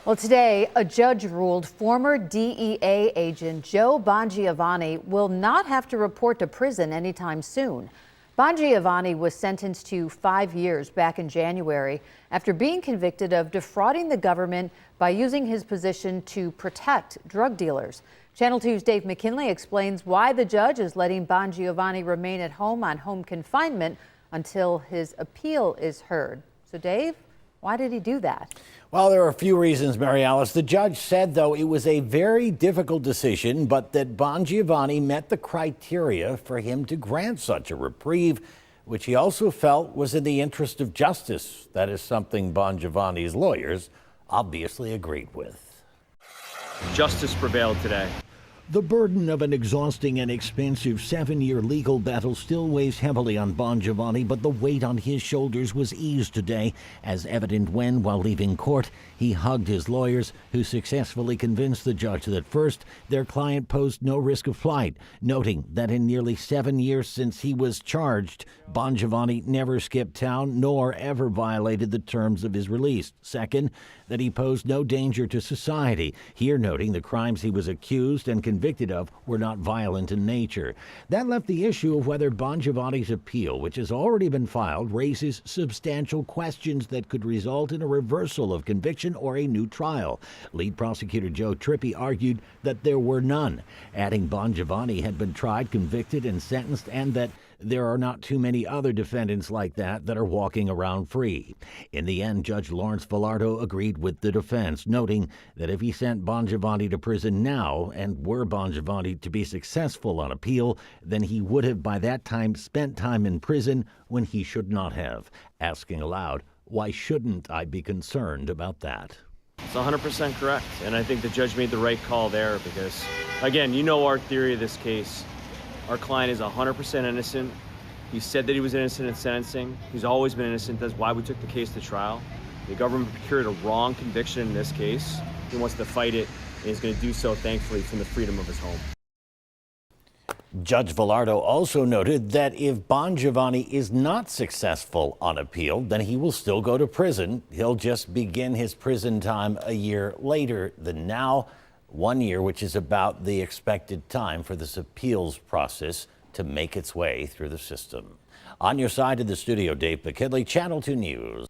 Well, today, a judge ruled former DEA agent Joe Bongiovanni will not have to report to prison anytime soon. Bongiovanni was sentenced to 5 years back in January after being convicted of defrauding the government by using his position to protect drug dealers. Channel 2's Dave McKinley explains why the judge is letting Bongiovanni remain at home on home confinement until his appeal is heard. So, Dave, why did he do that? Well, there are a few reasons, Mary Alice. The judge said, though, it was a very difficult decision, but that Bongiovanni met the criteria for him to grant such a reprieve, which he also felt was in the interest of justice. That is something Bongiovanni's lawyers obviously agreed with. Justice prevailed today. The burden of an exhausting and expensive 7-year legal battle still weighs heavily on Bongiovanni, but the weight on his shoulders was eased today, as evident when, while leaving court, he hugged his lawyers, who successfully convinced the judge that first, their client posed no risk of flight, noting that in nearly 7 years since he was charged, Bongiovanni never skipped town nor ever violated the terms of his release. Second, that he posed no danger to society, here noting the crimes he was accused and convicted of were not violent in nature. That left the issue of whether Bongiovanni's appeal, which has already been filed, raises substantial questions that could result in a reversal of conviction or a new trial. Lead prosecutor Joe Trippi argued that there were none, adding Bongiovanni had been tried, convicted, and sentenced, and that there are not too many other defendants like that are walking around free. In the end, Judge Lawrence Villardo agreed with the defense, noting that if he sent Bongiovanni to prison now, and were Bongiovanni to be successful on appeal, then he would have by that time spent time in prison when he should not have. Asking aloud, why shouldn't I be concerned about that? It's 100% correct, and I think the judge made the right call there because, again, you know our theory of this case. Our client is 100% innocent. He said that he was innocent in sentencing. He's always been innocent. That's why we took the case to trial. The government procured a wrong conviction in this case. He wants to fight it, and he's going to do so, thankfully, from the freedom of his home. Judge Villardo also noted that if Bongiovanni is not successful on appeal, then he will still go to prison. He'll just begin his prison time a year later than now. 1 year, which is about the expected time for this appeals process to make its way through the system. On your side of the studio, Dave McKinley, Channel 2 News.